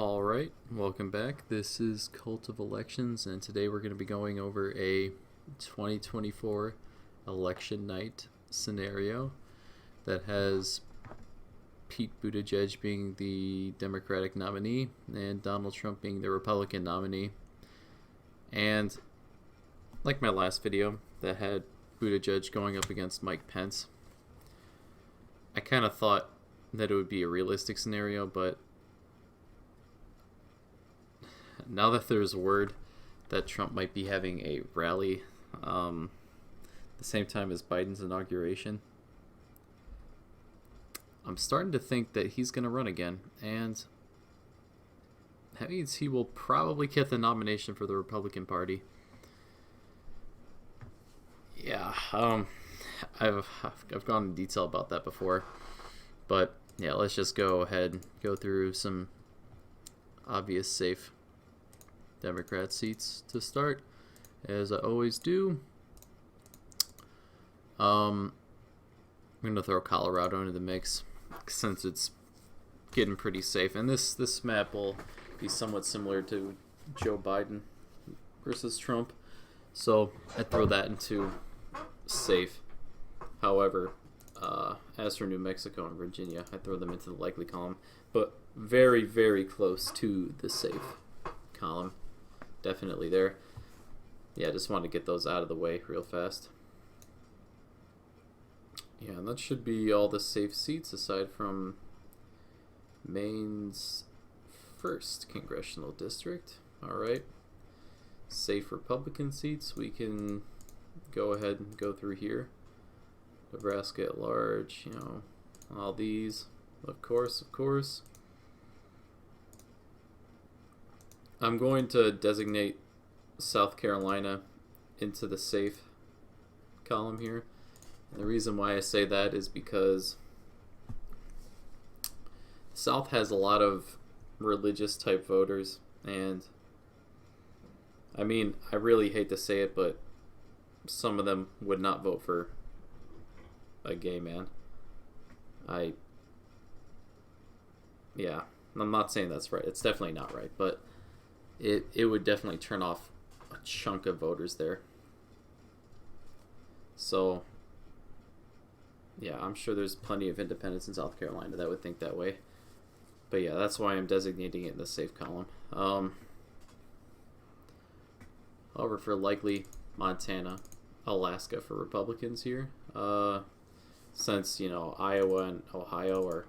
All right, welcome back. This is Cult of Elections, and today we're going to be going over a 2024 election night scenario that has Pete Buttigieg being the Democratic nominee and Donald Trump being the Republican nominee. And like my last video that had Buttigieg going up against Mike Pence, I kind of thought that it would be a realistic scenario, but now that there's word that Trump might be having a rally the same time as Biden's inauguration, I'm starting to think that he's going to run again, and that means he will probably get the nomination for the Republican Party. Yeah, I've gone in detail about that before, but yeah, let's just go ahead and go through some obvious safe Democrat seats to start, as I always do. I'm going to throw Colorado into the mix since it's getting pretty safe, and this map will be somewhat similar to Joe Biden versus Trump, so I throw that into safe. However, as for New Mexico and Virginia, I throw them into the likely column, but very, very close to the safe column. Definitely there. Yeah, I just want to get those out of the way real fast. Yeah, and that should be all the safe seats aside from Maine's 1st congressional district. Alright. Safe Republican seats. We can go ahead and go through here. Nebraska at large, all these. Of course. I'm going to designate South Carolina into the safe column here. And the reason why I say that is because the South has a lot of religious type voters, and I mean, I really hate to say it, but some of them would not vote for a gay man. I'm not saying that's right. It's definitely not right, but it would definitely turn off a chunk of voters there. So, yeah, I'm sure there's plenty of independents in South Carolina that would think that way. But yeah, that's why I'm designating it in the safe column. However, for likely Montana, Alaska for Republicans here, since, Iowa and Ohio are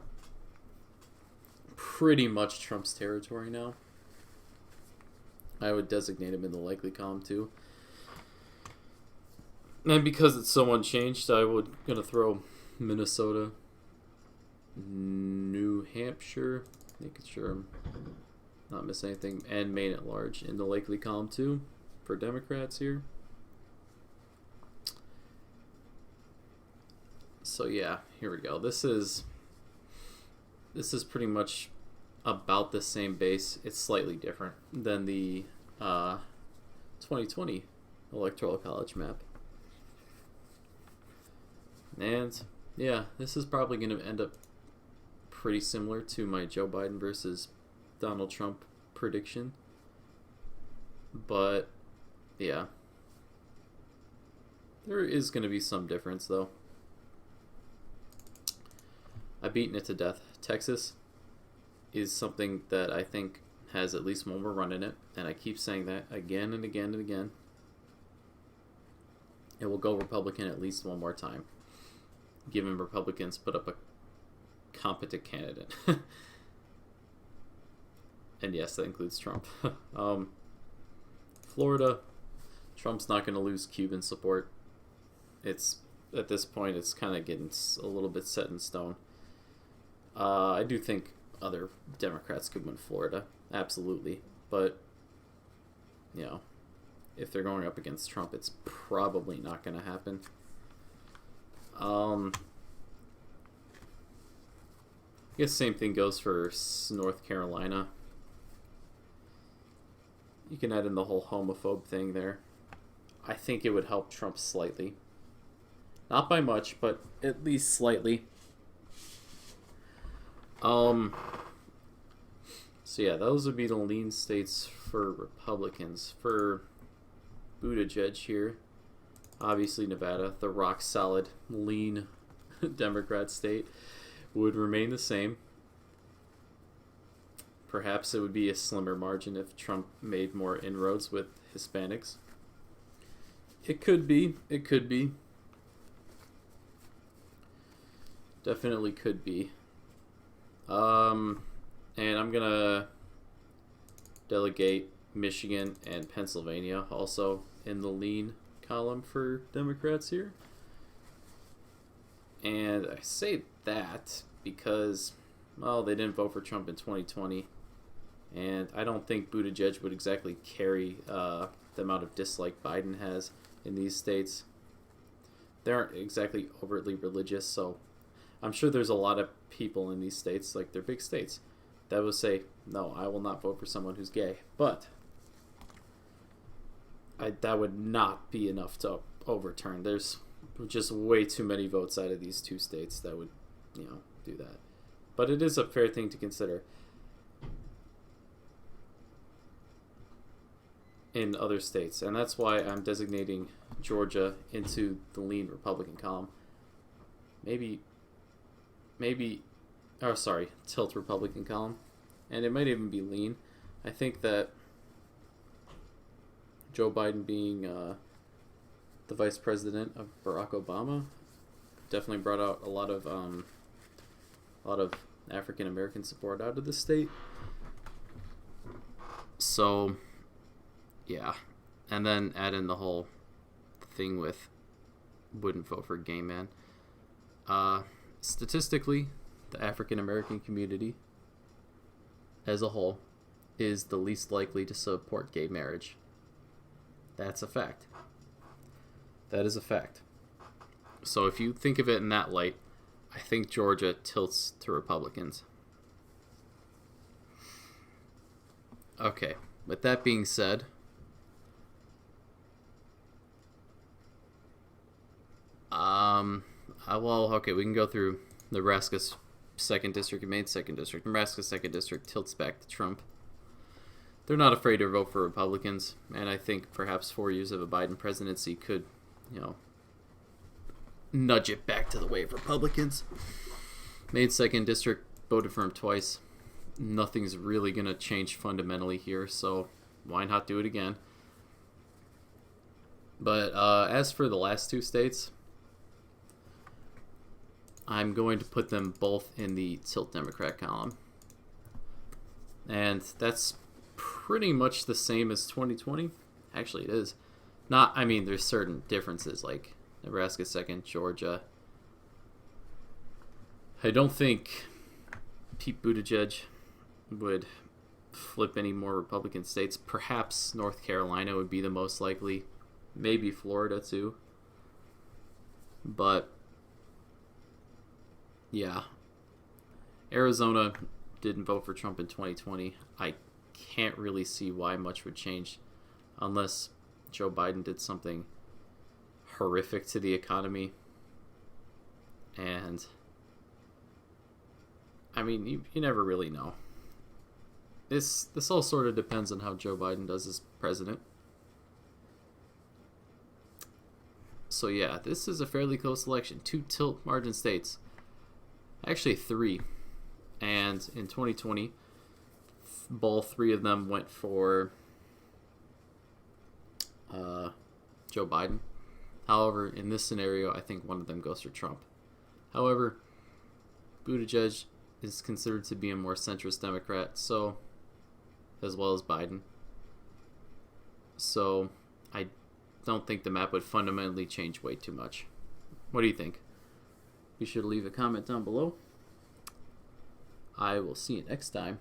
pretty much Trump's territory now, I would designate him in the likely column too. And because it's so unchanged, I would gonna throw Minnesota, New Hampshire, making sure I'm not missing anything, and Maine at large in the likely column too for Democrats here. So yeah, here we go. This is pretty much about the same base. It's slightly different than the 2020 Electoral College map. And yeah, this is probably going to end up pretty similar to my Joe Biden versus Donald Trump prediction. But yeah, there is going to be some difference though. I've beaten it to death. Texas is something that I think has at least one more run in it, and I keep saying that again and again and again. It will go Republican at least one more time, given Republicans put up a competent candidate. And yes, that includes Trump. Florida, Trump's not going to lose Cuban support. It's at this point, it's kind of getting a little bit set in stone. I do think other Democrats could win Florida, absolutely. But, if they're going up against Trump, it's probably not going to happen. I guess same thing goes for North Carolina. You can add in the whole homophobe thing there. I think it would help Trump slightly. Not by much, but at least slightly. So So yeah, those would be the lean states for Republicans. For Buttigieg here, obviously Nevada, the rock solid lean Democrat state, would remain the same. Perhaps it would be a slimmer margin if Trump made more inroads with Hispanics. It could be. It could be. Definitely could be. And I'm going to delegate Michigan and Pennsylvania also in the lean column for Democrats here. And I say that because, well, they didn't vote for Trump in 2020. And I don't think Buttigieg would exactly carry the amount of dislike Biden has in these states. They aren't exactly overtly religious, so I'm sure there's a lot of people in these states, like they're big states, that would say, no, I will not vote for someone who's gay. But that would not be enough to overturn. There's just way too many votes out of these two states that would, do that. But it is a fair thing to consider. In other states, and that's why I'm designating Georgia into the lean Republican column. Tilt Republican column, and it might even be lean. I think that Joe Biden being the vice president of Barack Obama definitely brought out a lot of African American support out of the state. So yeah, and then add in the whole thing with wouldn't vote for gay man. Statistically, the African American community as a whole is the least likely to support gay marriage. That's a fact. That is a fact. So if you think of it in that light, I think Georgia tilts to Republicans. Okay, with that being said, we can go through Nebraska's 2nd District and Maine's 2nd District. Nebraska's 2nd District tilts back to Trump. They're not afraid to vote for Republicans, and I think perhaps 4 years of a Biden presidency could, nudge it back to the way of Republicans. Maine's 2nd District voted for him twice. Nothing's really going to change fundamentally here, so why not do it again? But as for the last two states, I'm going to put them both in the tilt Democrat column. And that's pretty much the same as 2020. Actually, it is. There's certain differences, like Nebraska 2nd, Georgia. I don't think Pete Buttigieg would flip any more Republican states. Perhaps North Carolina would be the most likely. Maybe Florida, too. But yeah, Arizona didn't vote for Trump in 2020. I can't really see why much would change unless Joe Biden did something horrific to the economy. And you never really know. This all sort of depends on how Joe Biden does as president. So yeah, this is a fairly close election. 2 tilt margin states. Actually 3. And in 2020, all 3 of them went for Joe Biden. However, in this scenario, I think one of them goes for Trump. However, Buttigieg is considered to be a more centrist Democrat, so as well as Biden. So I don't think the map would fundamentally change way too much. What do you think? Be sure to leave a comment down below. I will see you next time.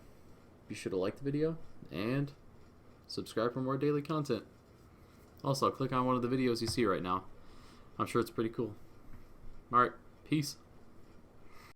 Be sure to like the video and subscribe for more daily content. Also, click on one of the videos you see right now. I'm sure it's pretty cool. Alright, peace.